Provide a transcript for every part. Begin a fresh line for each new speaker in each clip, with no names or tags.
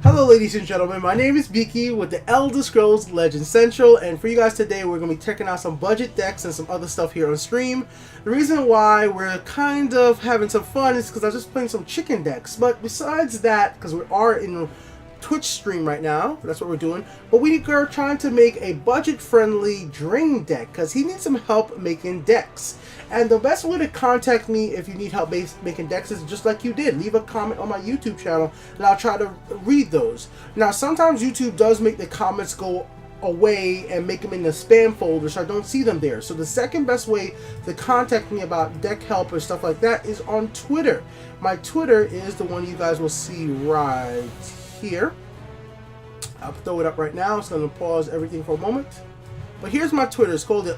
Hello ladies and gentlemen, my name is Beaky with the Elder Scrolls Legend Central, and for you guys today we're going to be checking out some budget decks and some other stuff here on stream. The reason why we're kind of having some fun is because I'm just playing some chicken decks, but besides that, because we are in Twitch stream right now, that's what we're doing, but we are trying to make a budget friendly drain deck because he needs some help making decks. And the best way to contact me if you need help making decks is just like you did. Leave a comment on my YouTube channel and I'll try to read those. Now sometimes YouTube does make the comments go away and make them in the spam folder, so I don't see them there. So the second best way to contact me about deck help or stuff like that is on Twitter. My Twitter is the one you guys will see right here. I'll throw it up right now. It's going to pause everything for a moment. But here's my Twitter. It's called the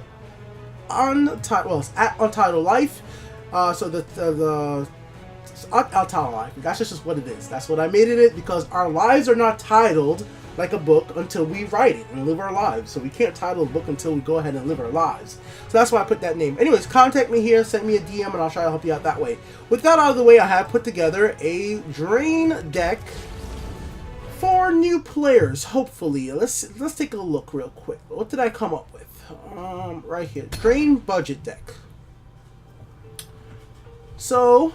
it's at Untitled Life. So the Untitled Life. That's just what it is. That's what I made it because our lives are not titled like a book until we write it and live our lives. So we can't title a book until we go ahead and live our lives. So that's why I put that name. Anyways, contact me here, send me a DM, and I'll try to help you out that way. With that out of the way, I have put together a drain deck for new players, hopefully. Let's take a look real quick. What did I come up with? Right here, drain budget deck. So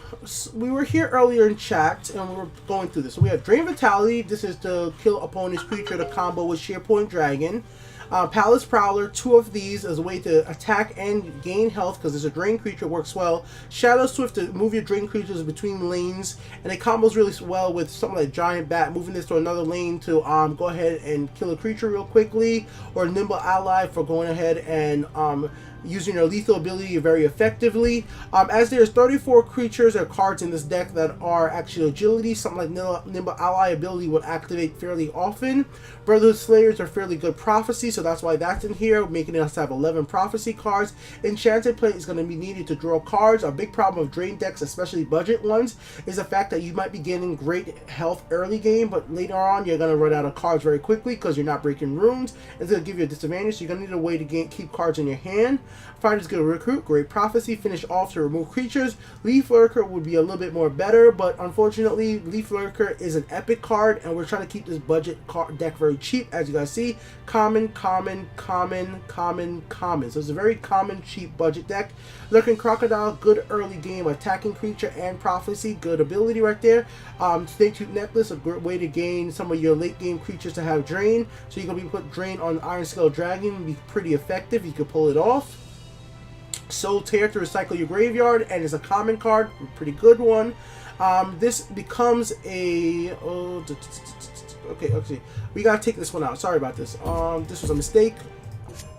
we were here earlier in chat and we were going through this. So we have Drain Vitality. This is to kill opponent's creature to combo with Shearpoint Dragon. Palace Prowler, 2 of these as a way to attack and gain health because it's a drain creature, works well. Shadow Swift to move your drain creatures between lanes, and it combos really well with something like Giant Bat, moving this to another lane to go ahead and kill a creature real quickly, or Nimble Ally for going ahead and using your lethal ability very effectively. As there's 34 creatures or cards in this deck that are actually agility, something like Nimble Ally ability will activate fairly often. Brotherhood Slayers are fairly good prophecy, so that's why that's in here, making us have 11 prophecy cards. Enchanted Plate is going to be needed to draw cards. A big problem of drain decks, especially budget ones, is the fact that you might be getting great health early game, but later on you're going to run out of cards very quickly because you're not breaking runes. It's going to give you a disadvantage, so you're going to need a way to keep cards in your hand. Finder's good to recruit, great prophecy, finish off to remove creatures. Leaf Lurker would be a little bit more better, but unfortunately Leaf Lurker is an epic card and we're trying to keep this budget deck very cheap. As you guys see, common. So it's a very common, cheap budget deck. Lurking Crocodile, good early game attacking creature and prophecy, good ability right there. Snake Tooth Necklace, a great way to gain some of your late game creatures to have drain. So you're going to be put drain on Ironscale Dragon, be pretty effective. You could pull it off. Soul Tear to recycle your graveyard, and is a common card, a pretty good one. This becomes a okay, we gotta take this one out. Sorry about this. This was a mistake.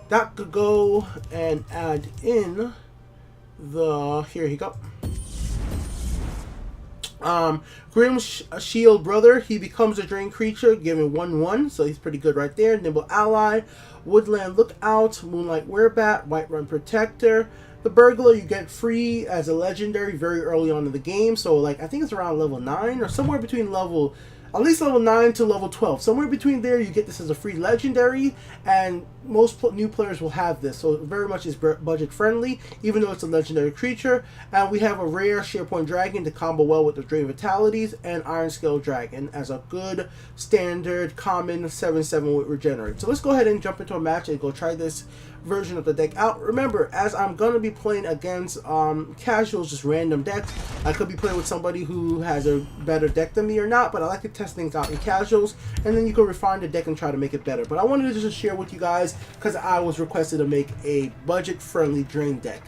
That could go and add in the here you go. Grim Shield Brother, he becomes a drain creature, given 1/1, so he's pretty good right there. Nimble Ally, Woodland Lookout, Moonlight Werebat, Whiterun Protector. The Burglar you get free as a legendary very early on in the game, so like I think it's around level 9 or somewhere between at least level 9 to level 12. Somewhere between there, you get this as a free legendary, and most new players will have this, so it very much is budget friendly, even though it's a legendary creature. And we have a rare Shearpoint Dragon to combo well with the Drain Vitalities, and Ironscale Dragon as a good standard common 7/7 with Regenerate. So let's go ahead and jump into a match and go try this version of the deck out. Remember, as I'm going to be playing against casuals, just random decks, I could be playing with somebody who has a better deck than me or not, but I like to test things out in casuals, and then you can refine the deck and try to make it better. But I wanted to just share with you guys because I was requested to make a budget-friendly drain deck.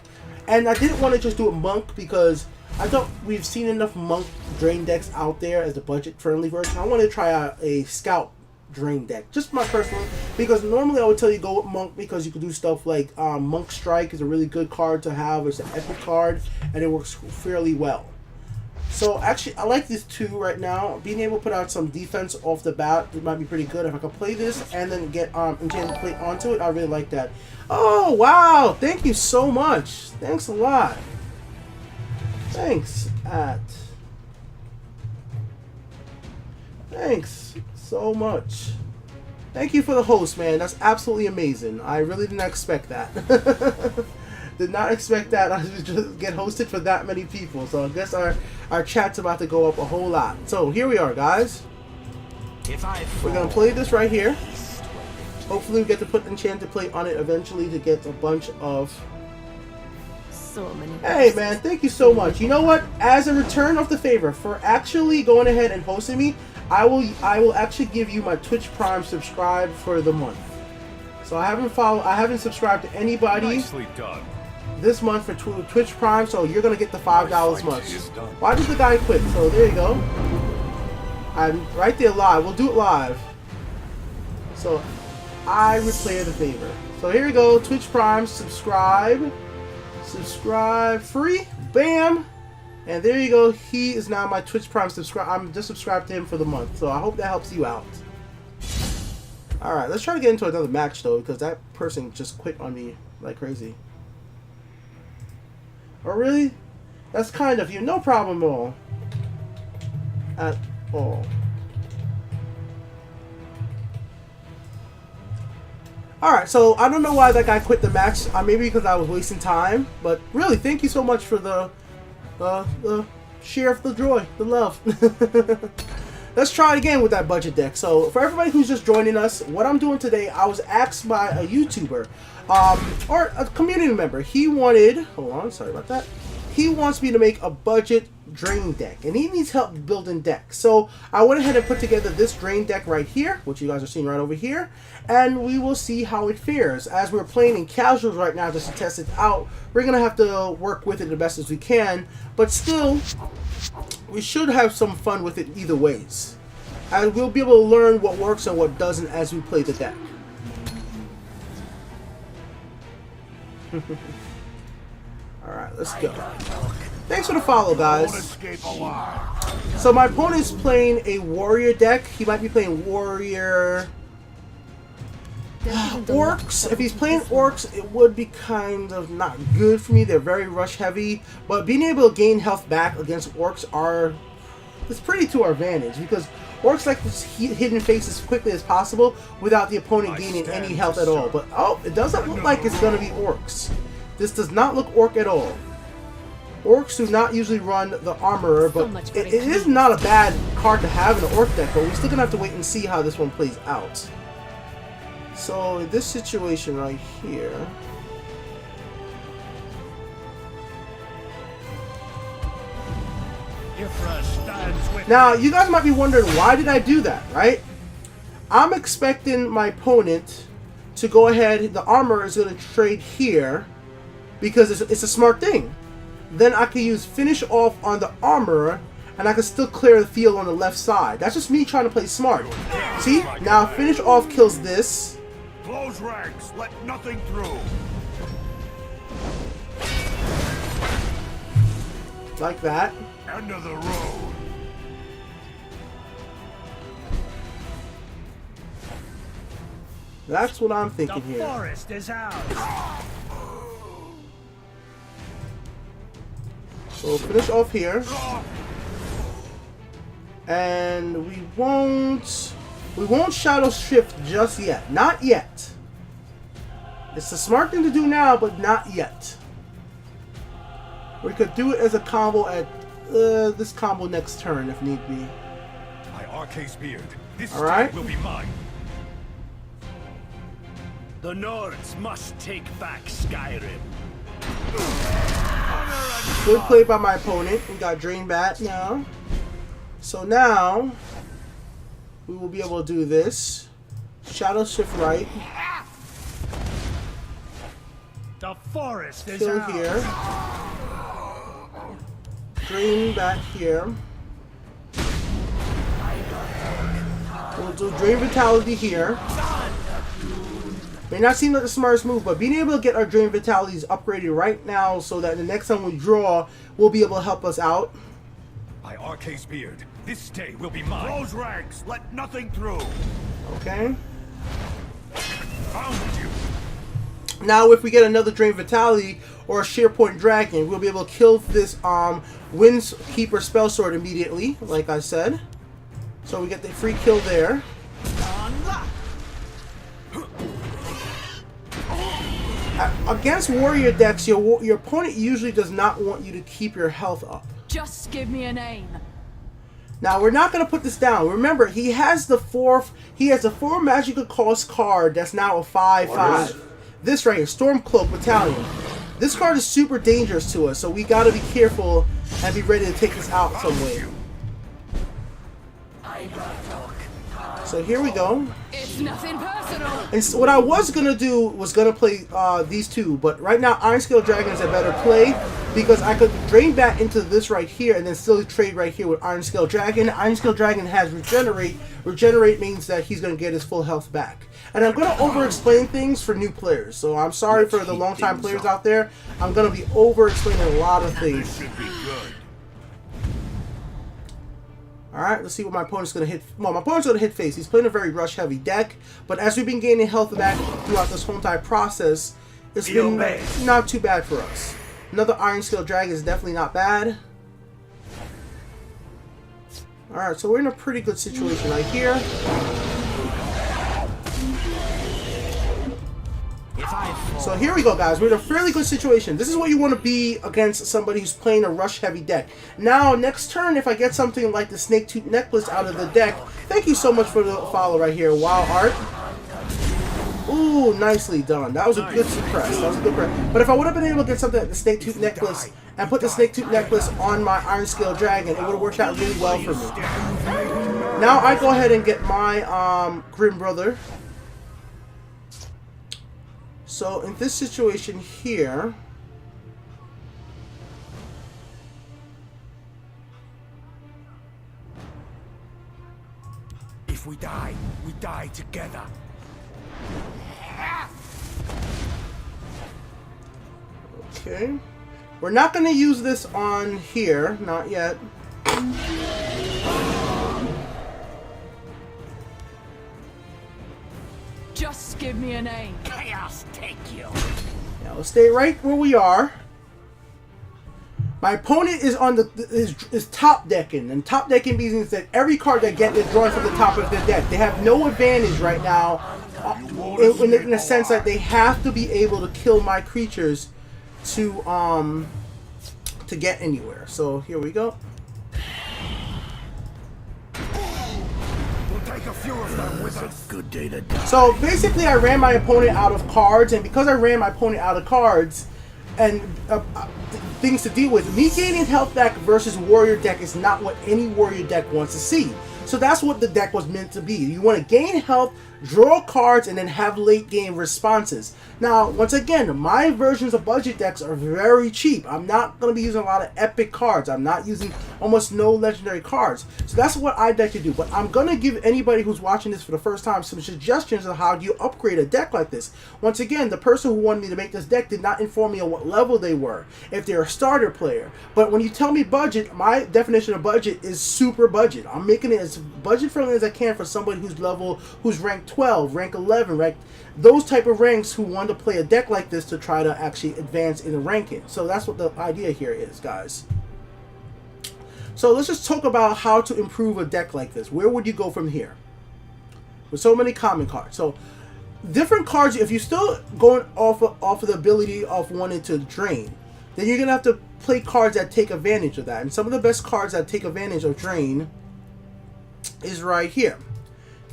And I didn't want to just do a monk because I thought we've seen enough monk drain decks out there as the budget-friendly version. I wanted to try out a scout drain deck, just my personal, because normally I would tell you go with monk because you can do stuff like Monk Strike is a really good card to have. It's an epic card and it works fairly well. So actually I like this too right now. Being able to put out some defense off the bat, it might be pretty good. If I could play this and then get Enchanted Plate onto it, I really like that. Oh wow, thank you so much. Thanks a lot. Thanks so much. Thank you for the host, man. That's absolutely amazing. I really didn't expect that. Did not expect that I would just get hosted for that many people. So I guess our chat's about to go up a whole lot. So here we are, guys. We're gonna play this right here. Hopefully we get to put Enchanted Plate on it eventually to get a bunch of...
So many.
Hey man, thank you so much. You know what? As a return of the favor for actually going ahead and hosting me, I will actually give you my Twitch Prime subscribe for the month. So I haven't subscribed to anybody this month for Twitch Prime, so you're gonna get the $5 much. Why did the guy quit? So there you go. I'm right there live. We'll do it live. So I replay the favor. So here we go. Twitch Prime, subscribe free. Bam. And there you go. He is now my Twitch Prime subscriber. I'm just subscribed to him for the month. So I hope that helps you out. Alright, let's try to get into another match though, because that person just quit on me like crazy. Oh really? That's kind of you. No problem at all. At all. Alright, so I don't know why that guy quit the match. Maybe because I was wasting time. But really, thank you so much for the share of the joy, the love. Let's try it again with that budget deck. So for everybody who's just joining us, what I'm doing today, I was asked by a YouTuber or a community member. He wanted, hold on, sorry about that. He wants me to make a budget drain deck, and he needs help building decks. So I went ahead and put together this drain deck right here, which you guys are seeing right over here, and we will see how it fares. As we're playing in casuals right now just to test it out, we're gonna have to work with it the best as we can, but still we should have some fun with it either ways, and we'll be able to learn what works and what doesn't as we play the deck. Alright, let's go. Thanks for the follow, guys. So my opponent's playing a warrior deck. He might be playing warrior orcs. If he's playing orcs, it would be kind of not good for me. They're very rush heavy, but being able to gain health back against orcs it's pretty to our advantage, because orcs like to hit in face as quickly as possible without the opponent gaining any health at all. But oh, it doesn't look like it's going to be orcs. This does not look orc at all. Orcs do not usually run the armorer, but it is not a bad card to have in an orc deck, but we're still going to have to wait and see how this one plays out. So in this situation right here, now you guys might be wondering, why did I do that, right? I'm expecting my opponent to go ahead, the armor is going to trade here because it's a smart thing. Then I can use finish off on the armor, and I can still clear the field on the left side. That's just me trying to play smart. See? Now finish off kills this.
Close ranks, let nothing through.
Like that.
End of the road.
That's what I'm thinking here.
The forest is ours.
So we'll finish off here. And we won't shadow shift just yet. Not yet. It's a smart thing to do now, but not yet. We could do it as a combo at this combo next turn if need be.
My Arcane's beard. This
Alright.
will be mine. The Nords must take back Skyrim.
Good play by my opponent. We got Drain Bat now. So now we will be able to do this. Shadow Shift right.
The forest is
Kill
ours.
here. Drain Bat here. We'll do Drain Vitality here. May not seem like the smartest move, but being able to get our Drain Vitalities upgraded right now so that the next time we draw, will be able to help us out.
My Arcane's beard. This day will be mine. Close ranks, let nothing through.
Okay.
Found you.
Now, if we get another Drain Vitality or a Shearpoint Dragon, we'll be able to kill this Windkeeper Spell Sword immediately, like I said. So we get the free kill there. Against warrior decks, your opponent usually does not want you to keep your health up.
Just give me a name.
Now we're not gonna put this down. Remember, he has the 4 magical cost card that's now a 5/5. This right here, Stormcloak Battalion. This card is super dangerous to us, so we gotta be careful and be ready to take this out some way. So here we go.
It's nothing personal.
And so what I was gonna do was gonna play these two, but right now Ironscale Dragon is a better play because I could drain back into this right here and then still trade right here with Ironscale Dragon. Ironscale Dragon has Regenerate. Regenerate means that he's gonna get his full health back. And I'm gonna over-explain things for new players, so I'm sorry for the long-time players out there. I'm gonna be over-explaining a lot of things. Alright, let's see what my opponent's going to hit. Well, my opponent's going to hit face. He's playing a very rush-heavy deck. But as we've been gaining health back throughout this whole entire process, it's been not too bad for us. Another Ironscale Dragon is definitely not bad. Alright, so we're in a pretty good situation right here. So here we go, guys. We're in a fairly good situation. This is what you want to be against somebody who's playing a rush-heavy deck. Now, next turn, if I get something like the Snake Tooth Necklace out of the deck, thank you so much for the follow right here. Wow Art. Ooh, nicely done. That was a good suppress. That was a good press. But if I would have been able to get something like the Snake Tooth Necklace and put the Snake Tooth Necklace on my Ironscale Dragon, it would have worked out really well for me. Now I go ahead and get my Grim Brother. So in this situation here,
if we die together.
okay, we're not going to use this on here, not yet.
Just give me a name.
Chaos take you.
Now let's stay right where we are. My opponent is on is top decking, and top decking means that every card they get is drawn from the top of their deck. They have no advantage right now, in the sense that they have to be able to kill my creatures to get anywhere. So here we go.
Take a few of them with us. Good day to die.
So basically, I ran my opponent out of cards, and because I ran my opponent out of cards and things to deal with, me gaining health back versus warrior deck is not what any warrior deck wants to see. So that's what the deck was meant to be. You want to gain health, draw cards, and then have late game responses. Now, once again, my versions of budget decks are very cheap. I'm not going to be using a lot of epic cards. I'm not using almost no legendary cards. So that's what I like to do. But I'm going to give anybody who's watching this for the first time some suggestions on how you upgrade a deck like this. Once again, the person who wanted me to make this deck did not inform me on what level they were, if they're a starter player. But when you tell me budget, my definition of budget is super budget. I'm making it as budget friendly as I can for somebody who's ranked 12, rank 11, rank those type of ranks who want to play a deck like this to try to actually advance in the ranking. So that's what the idea here is, guys. So let's just talk about how to improve a deck like this. Where would you go from here? With so many common cards. So different cards, if you're still going off of the ability of wanting to drain, then you're gonna have to play cards that take advantage of that. And some of the best cards that take advantage of drain is right here.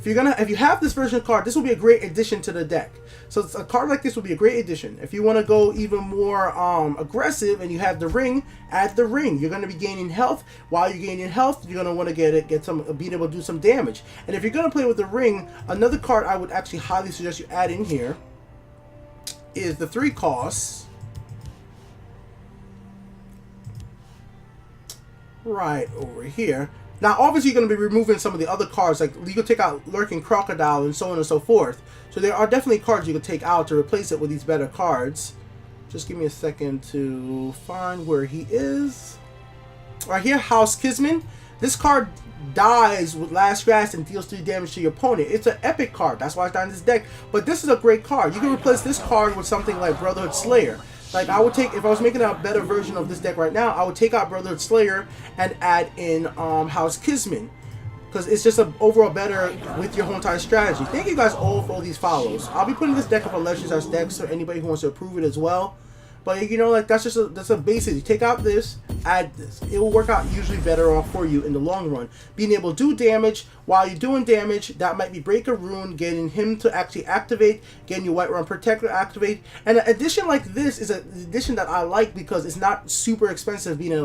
If you have this version of card, this will be a great addition to the deck. So a card like this will be a great addition. If you want to go even more aggressive and you have the ring, add the ring. You're going to be gaining health. While you're gaining health, you're going to want to be able to do some damage. And if you're going to play with the ring, another card I would actually highly suggest you add in here is the 3 costs. Right over here. Now, obviously, you're going to be removing some of the other cards. Like, you can take out Lurking Crocodile and so on and so forth. So there are definitely cards you can take out to replace it with these better cards. Just give me a second to find where he is. Right here, House Kismin. This card dies with Last Grasp and deals 3 damage to your opponent. It's an epic card. That's why it's not in this deck. But this is a great card. You can replace this card with something like Brotherhood Slayer. Like, I would take, if I was making a better version of this deck right now, I would take out Brotherhood Slayer and add in House Kismin. Because it's just an overall better with your whole entire strategy. Thank you guys all for all these follows. I'll be putting this deck up on Legends as decks for anybody who wants to approve it as well. But, you know, like, that's a basic. You take out this, add this. It will work out usually better off for you in the long run. Being able to do damage, while you're doing damage, that might be break a rune, getting him to actually activate, getting your Whiterun Protector activate. And an addition like this is an addition that I like because it's not super expensive being a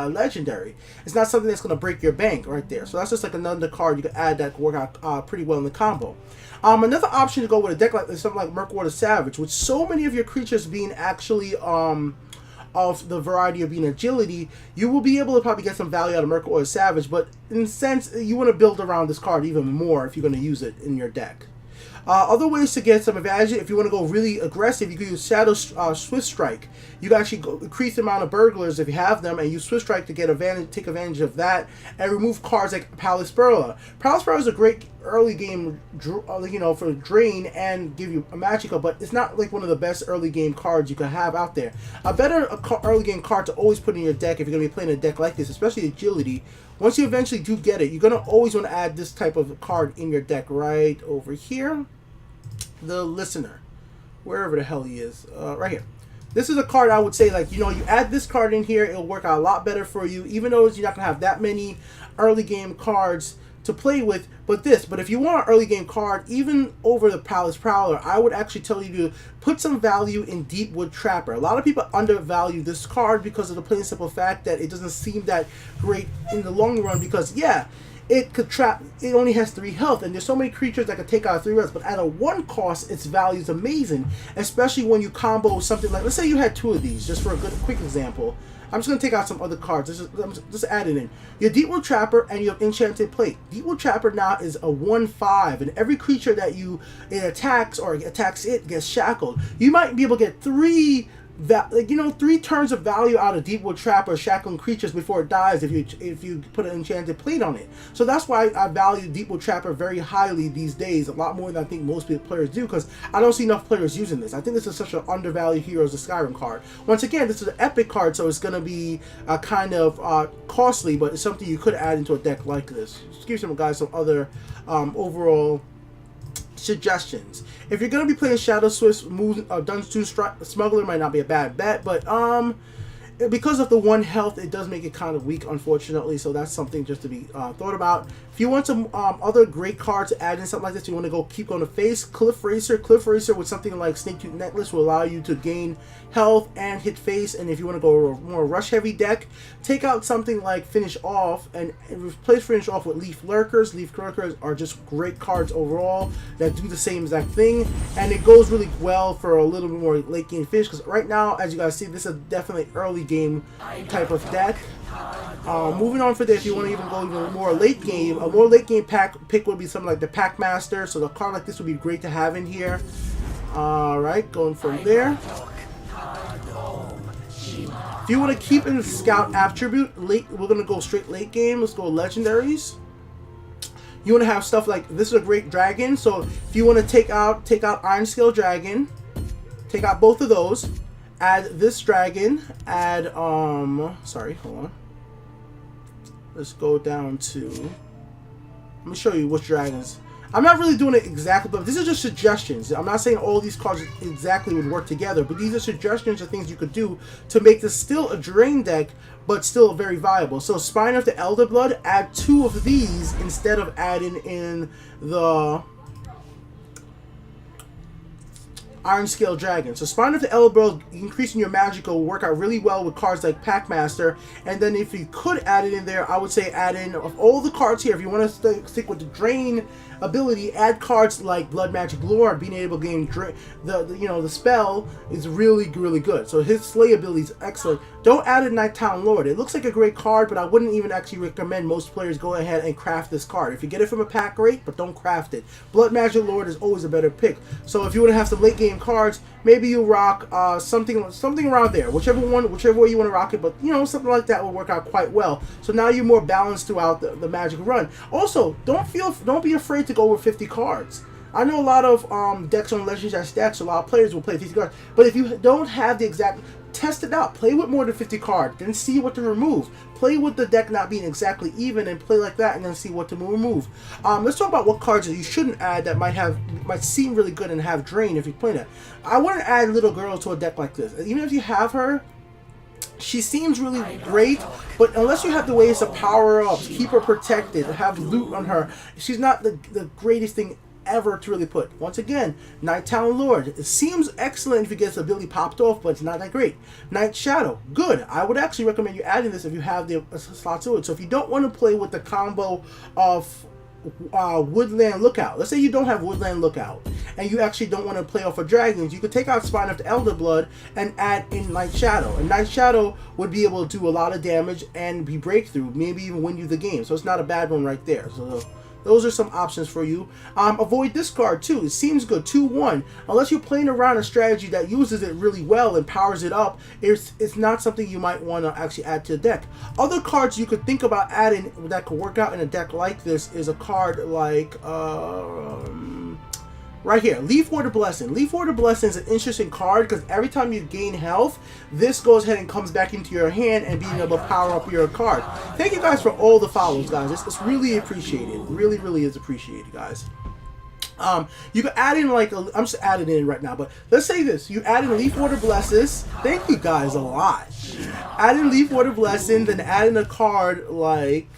legendary. It's not something that's going to break your bank right there. So that's just like another card you can add that can work out pretty well in the combo. Another option to go with a deck like this, something like Murkwater Savage, with so many of your creatures being actually of the variety of being agility, you will be able to probably get some value out of Murkwater Savage, but in a sense, you want to build around this card even more if you're going to use it in your deck. Other ways to get some advantage, if you want to go really aggressive, you can use Shadow Swift Strike. You can actually increase the amount of burglars if you have them, and use Swift Strike to get take advantage of that, and remove cards like Palace Prowler. Palace Prowler is a great early game, for drain and give you a Magicka, but it's not like one of the best early game cards you can have out there. A better early game card to always put in your deck if you're going to be playing a deck like this, especially agility. Once you eventually do get it, you're going to always want to add this type of card in your deck right over here. The Listener, wherever the hell he is, right here. This is a card I would say, like, you add this card in here, it'll work out a lot better for you, even though you're not going to have that many early game cards to play with, but if you want an early game card, even over the Palace Prowler, I would actually tell you to put some value in Deepwood Trapper. A lot of people undervalue this card because of the plain simple fact that it doesn't seem that great in the long run, because yeah, it could trap, it only has 3 health, and there's so many creatures that could take out 3 health, but at a 1 cost, its value is amazing, especially when you combo something like, let's say you had 2 of these, just for a quick example. I'm just going to take out some other cards. Just add it in. You have Deepwood Trapper and you have Enchanted Plate. Deepwood Trapper now is a 1/5, and every creature that it attacks or attacks it gets shackled. You might be able to get 3 turns of value out of Deepwood Trapper shackling creatures before it dies if you put an Enchanted Plate on it. So that's why I value Deepwood Trapper very highly these days, a lot more than I think most players do, because I don't see enough players using this. I think this is such an undervalued Heroes of Skyrim card. Once again, this is an epic card, so it's going to be kind of costly, but it's something you could add into a deck like this. Just give some guys some other overall suggestions. If you're going to be playing Shadow Swift, Dungeon Smuggler might not be a bad bet, but because of the 1 health, it does make it kind of weak, unfortunately, so that's something just to be thought about. If you want some other great cards to add in something like this, you want to keep going to face, Cliff Racer. Cliff Racer with something like Snaketooth Necklace will allow you to gain health and hit face, and if you want to go a more rush-heavy deck, take out something like Finish Off and replace Finish Off with Leaf Lurkers. Leaf Lurkers are just great cards overall that do the same exact thing, and it goes really well for a little bit more late-game fish, because right now, as you guys see, this is definitely early game type of deck. Moving on for that, if you want to even go even more late game, a more late game pick would be something like the Packmaster. So a card like this would be great to have in here. Alright, going from there. If you want to keep in the Scout attribute, we're going to go straight late game. Let's go legendaries. You want to have stuff like, this is a great dragon. So if you want to take out Ironscale Dragon, take out both of those. Add this dragon, add, sorry, hold on. Let's go down to, let me show you which dragons. I'm not really doing it exactly, but these are just suggestions. I'm not saying all these cards exactly would work together, but these are suggestions of things you could do to make this still a drain deck, but still very viable. So Spine of the Elder Blood, add 2 of these instead of adding in the Ironscale Dragon. So Spine of the Elder Blood, increasing your Magicka will work out really well with cards like Packmaster. And then if you could add it in there, I would say add in, of all the cards here, if you want to stick with the Drain ability, add cards like Blood Magic Lord. Being able to gain the spell is really good. So his Slay ability is excellent. Don't add a Nighttown Lord. It looks like a great card, but I wouldn't even actually recommend most players go ahead and craft this card. If you get it from a pack, great, but don't craft it. Blood Magic Lord is always a better pick. So if you want to have some late game cards, maybe you rock something around there, whichever way you want to rock it, but something like that will work out quite well. So now you're more balanced throughout the Magic run. Also, don't be afraid to go with 50 cards. I know a lot of decks on Legendary decks, a lot of players will play 50 cards, but if you don't have the exact, test it out. Play with more than 50 cards, then see what to remove. Play with the deck not being exactly even, and play like that, and then see what to remove. Let's talk about what cards that you shouldn't add that might seem really good and have drain if you play that. I wouldn't add Little Girl to a deck like this. Even if you have her, she seems really great, but unless you have the ways to power her up, keep her protected, have loot on her, she's not the greatest thing ever to really put. Once again, Night Talon Lord. It seems excellent if you get its ability popped off, but it's not that great. Night Shadow. Good. I would actually recommend you adding this if you have the slot to it. So if you don't want to play with the combo of Woodland Lookout. Let's say you don't have Woodland Lookout and you actually don't want to play off of dragons, you could take out Spine of the Elder Blood and add in Night Shadow. And Night Shadow would be able to do a lot of damage and be breakthrough, maybe even win you the game. So it's not a bad one right there. So those are some options for you. Avoid this card too. It seems good. 2/1. Unless you're playing around a strategy that uses it really well and powers it up, it's not something you might want to actually add to the deck. Other cards you could think about adding that could work out in a deck like this is a card like right here, Leafwater Blessing. Leafwater Blessing is an interesting card because every time you gain health, this goes ahead and comes back into your hand and being able to power up your card. Thank you guys for all the follows, guys. It's really appreciated. Really, really is appreciated, guys. You can add in like I'm just adding it in right now, but let's say this: you add in Leafwater Blessings. Thank you guys a lot. Add in Leafwater Blessing, then add in a card like,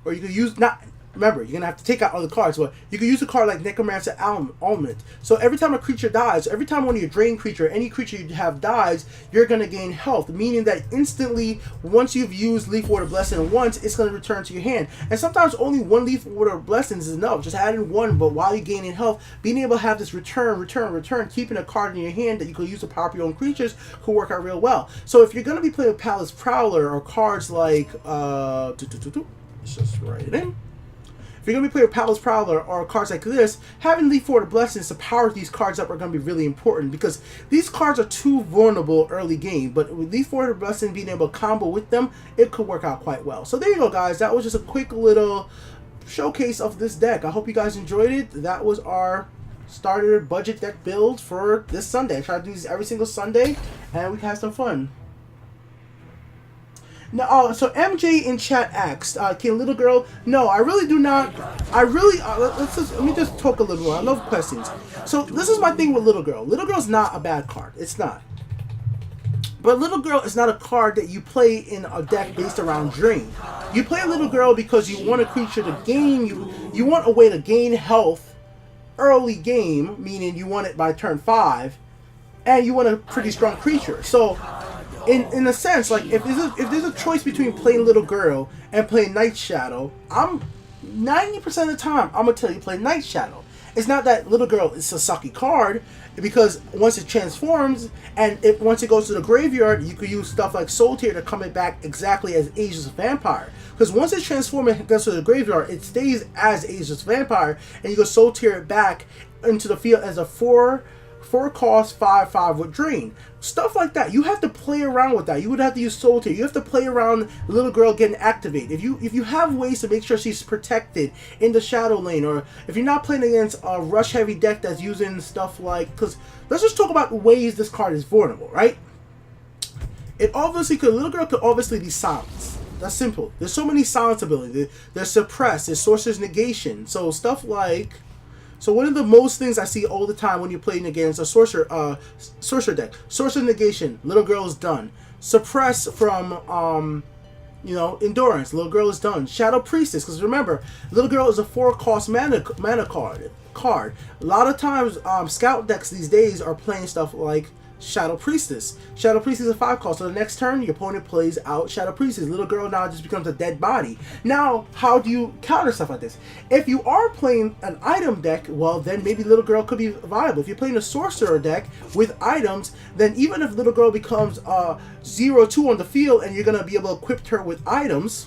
or you could use not. Remember, you're going to have to take out other cards, but you can use a card like Necromancer Almond. So every time a creature dies, every time one of your drain creature, any creature you have dies, you're going to gain health, meaning that instantly, once you've used Leafwater Blessing once, it's going to return to your hand. And sometimes only one Leafwater Blessing is enough. Just add in one, but while you're gaining health, being able to have this return, keeping a card in your hand that you can use to power up your own creatures could work out real well. So if you're going to be playing with Palace Prowler or cards like, let's just write it in. If you're going to be playing with Palace Prowler or cards like this, having Leafwater Blessings to power these cards up are going to be really important because these cards are too vulnerable early game. But with Leafwater Blessing being able to combo with them, it could work out quite well. So there you go, guys. That was just a quick little showcase of this deck. I hope you guys enjoyed it. That was our starter budget deck build for this Sunday. I try to do these every single Sunday, and we can have some fun. No, so MJ in chat asked, can little girl? No, I really do not. I really let me just talk a little more. I love questions. So this is my thing with little girl. Little girl's not a bad card. It's not. But little girl is not a card that you play in a deck based around drain. You play little girl because you want a creature to gain. You want a way to gain health early game, meaning you want it by turn 5, and you want a pretty strong creature. So in a sense, like if there's a choice between playing little girl and playing Night Shadow, I'm 90% of the time I'm gonna tell you play Night Shadow. It's not that little girl is a sucky card, because once it transforms and once it goes to the graveyard, you could use stuff like Soul Tear to come it back exactly as Ageless Vampire. Because once it transforms and goes to the graveyard, it stays as Ageless Vampire, and you can Soul Tear it back into the field as a 4 cost 5/5 with drain. Stuff like that. You have to play around with that. You would have to use Soul Tear. You have to play around little girl getting activated. If you have ways to make sure she's protected in the shadow lane, or if you're not playing against a rush heavy deck that's using stuff like, because let's just talk about ways this card is vulnerable, right? It obviously could, little girl could obviously be silenced. That's simple. There's so many silence abilities. There's suppress. There's sorcerer's negation. So stuff like. So one of the most things I see all the time when you're playing against a sorcerer deck, sorcerer negation, little girl is done. Suppress from endurance, little girl is done. Shadow Priestess, because remember, little girl is a 4-cost mana card. A lot of times, scout decks these days are playing stuff like Shadow Priestess. Shadow Priestess is a 5-cost. So the next turn, your opponent plays out Shadow Priestess. Little girl now just becomes a dead body. Now, how do you counter stuff like this? If you are playing an item deck, well, then maybe little girl could be viable. If you're playing a sorcerer deck with items, then even if little girl becomes 0/2 on the field and you're going to be able to equip her with items,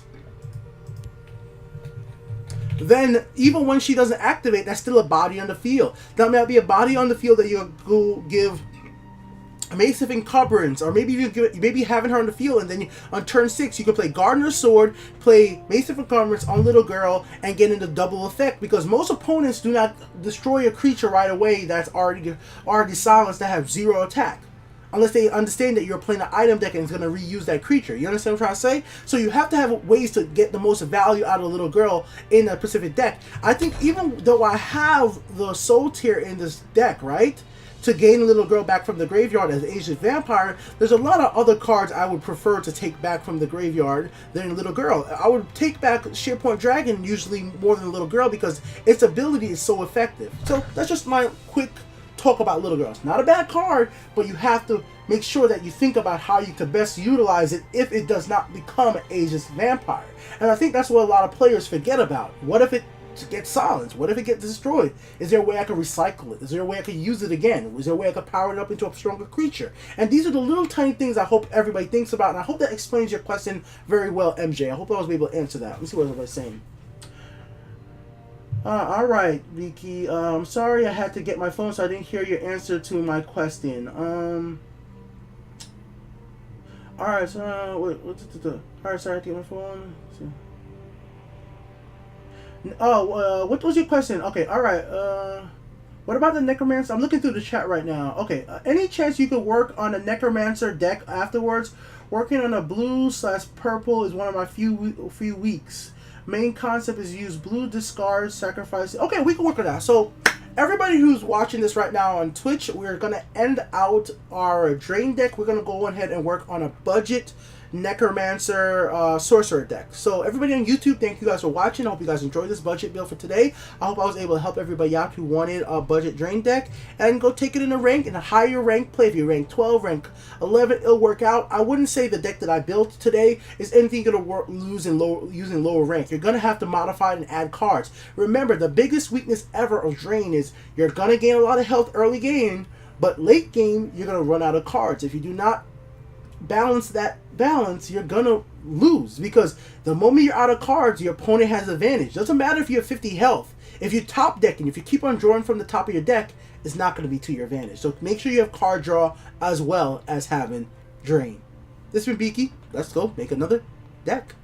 then even when she doesn't activate, that's still a body on the field. That might be a body on the field that you go give Mace of Encumbrance, or maybe having her on the field, and then on turn 6 you can play Gardener's Sword, play Mace of Encumbrance on little girl, and get into double effect, because most opponents do not destroy a creature right away that's already silenced, that have 0 attack, unless they understand that you're playing an item deck and it's going to reuse that creature. You understand what I'm trying to say? So you have to have ways to get the most value out of a little girl in a specific deck. I think even though I have the Soul Tear in this deck, right? to gain a little girl back from the graveyard as Ageless Vampire, there's a lot of other cards I would prefer to take back from the graveyard than Little Girl. I would take back Shearpoint Dragon usually more than Little Girl because its ability is so effective. So that's just my quick talk about Little Girl. It's not a bad card, but you have to make sure that you think about how you can best utilize it if it does not become an Ageless Vampire. And I think that's what a lot of players forget about. What if it gets silenced? What if it gets destroyed? Is there a way I can recycle it? Is there a way I can use it again? Is there a way I can power it up into a stronger creature? And these are the little tiny things I hope everybody thinks about, and I hope that explains your question very well, MJ. I hope I was able to answer that. Let me see what everybody's saying. Alright, Vicky. I'm sorry I had to get my phone so I didn't hear your answer to my question. Alright, so, wait, alright, sorry, I had to get my phone. Let's see. Oh, what was your question? Okay, alright, what about the Necromancer? I'm looking through the chat right now. Okay, any chance you could work on a Necromancer deck afterwards? Working on a blue/purple is one of my few weeks. Main concept is use blue, discard, sacrifice. Okay, we can work on that. So, everybody who's watching this right now on Twitch, we're going to end out our Drain deck. We're going to go ahead and work on a budget Necromancer Sorcerer deck. So everybody on YouTube, thank you guys for watching. I hope you guys enjoyed this budget build for today. I hope I was able to help everybody out who wanted a budget Drain deck, and go take it in a rank, in a higher rank play. If you rank 12, rank 11, it'll work out. I wouldn't say the deck that I built today is anything going to lose in using lower rank. You're going to have to modify it and add cards. Remember, the biggest weakness ever of Drain is you're going to gain a lot of health early game, but late game you're going to run out of cards. If you do not balance that balance, you're gonna lose, because the moment you're out of cards, your opponent has advantage. Doesn't matter if you have 50 health. If you top decking, if you keep on drawing from the top of your deck, it's not going to be to your advantage. So make sure you have card draw as well as having Drain. This has been Beaky. Let's go make another deck.